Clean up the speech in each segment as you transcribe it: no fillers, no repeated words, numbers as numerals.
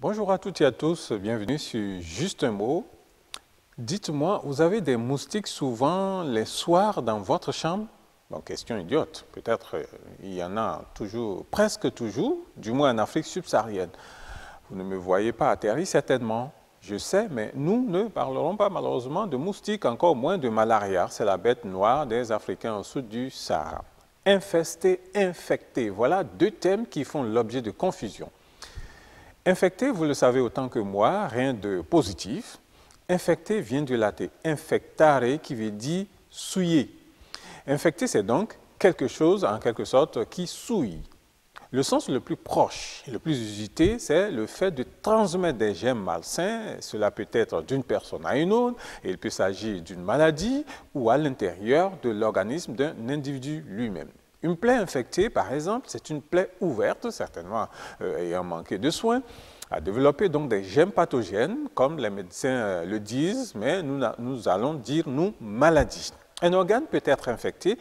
Bonjour à toutes et à tous, bienvenue sur Juste un mot. Dites-moi, vous avez des moustiques souvent les soirs dans votre chambre? Bon, question idiote, peut-être il y en a toujours, presque toujours, du moins en Afrique subsaharienne. Vous ne me voyez pas atterrir certainement, je sais, mais nous ne parlerons pas malheureusement de moustiques, encore moins de malaria. C'est la bête noire des Africains au sud du Sahara. Infesté, infecté, voilà deux thèmes qui font l'objet de confusion. Infecté, vous le savez autant que moi, rien de positif. Infecté vient du latin infectare qui veut dire souiller. Infecté, c'est donc quelque chose en quelque sorte qui souille. Le sens le plus proche et le plus usité, c'est le fait de transmettre des germes malsains. Cela peut être d'une personne à une autre, et il peut s'agir d'une maladie ou à l'intérieur de l'organisme d'un individu lui-même. Une plaie infectée, par exemple, c'est une plaie ouverte, certainement ayant manqué de soins, à développer donc des germes pathogènes, comme les médecins le disent, mais nous allons dire, nous, maladie. Un organe peut être infecté,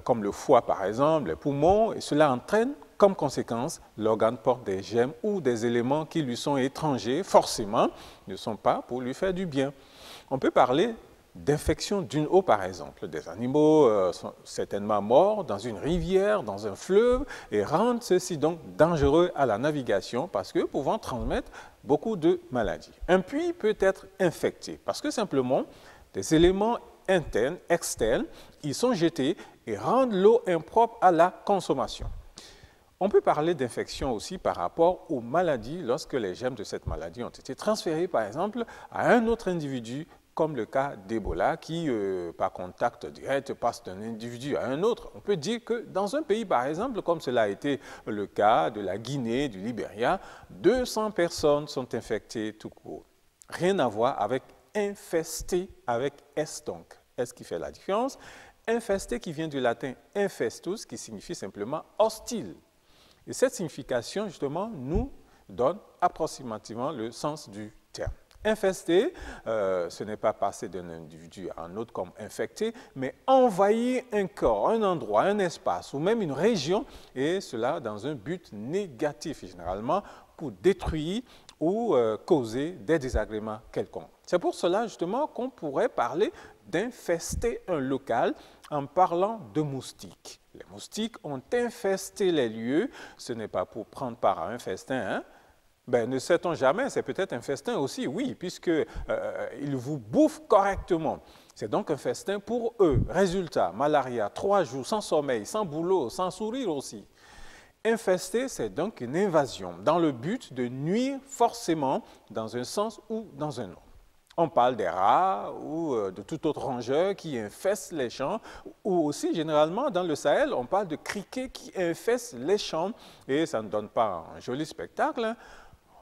comme le foie par exemple, les poumons, et cela entraîne comme conséquence, l'organe porte des germes ou des éléments qui lui sont étrangers, forcément, ne sont pas pour lui faire du bien. On peut parler d'infection d'une eau par exemple. Des animaux sont certainement morts dans une rivière, dans un fleuve, et rendent ceci donc dangereux à la navigation parce que pouvant transmettre beaucoup de maladies. Un puits peut être infecté parce que simplement des éléments internes, externes, y sont jetés et rendent l'eau impropre à la consommation. On peut parler d'infection aussi par rapport aux maladies lorsque les germes de cette maladie ont été transférés par exemple à un autre individu, comme le cas d'Ebola qui, par contact direct, passe d'un individu à un autre. On peut dire que dans un pays, par exemple, comme cela a été le cas de la Guinée, du Libéria, 200 personnes sont infectées tout court. Rien à voir avec infesté, avec S donc. Est-ce qui fait la différence? Infesté qui vient du latin infestus, qui signifie simplement hostile. Et cette signification, justement, nous donne approximativement le sens du terme. Infesté, ce n'est pas passer d'un individu à un autre comme infecté, mais envahir un corps, un endroit, un espace ou même une région, et cela dans un but négatif, généralement pour détruire ou causer des désagréments quelconques. C'est pour cela justement qu'on pourrait parler d'infester un local en parlant de moustiques. Les moustiques ont infesté les lieux, ce n'est pas pour prendre part à un festin, hein? Ben, ne sait-on jamais, c'est peut-être un festin aussi, oui, puisqu'ils vous bouffent correctement. C'est donc un festin pour eux. Résultat, malaria, 3 jours sans sommeil, sans boulot, sans sourire aussi. Infester, c'est donc une invasion dans le but de nuire forcément dans un sens ou dans un autre. On parle des rats ou de tout autre rongeur qui infeste les champs, ou aussi généralement dans le Sahel, on parle de criquets qui infestent les champs et ça ne donne pas un joli spectacle, hein.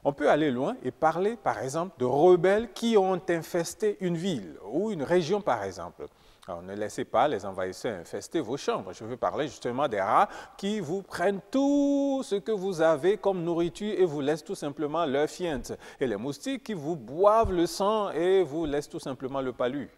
On peut aller loin et parler par exemple de rebelles qui ont infesté une ville ou une région par exemple. Alors, ne laissez pas les envahisseurs infester vos chambres. Je veux parler justement des rats qui vous prennent tout ce que vous avez comme nourriture et vous laissent tout simplement leur fiente. Et les moustiques qui vous boivent le sang et vous laissent tout simplement le palu.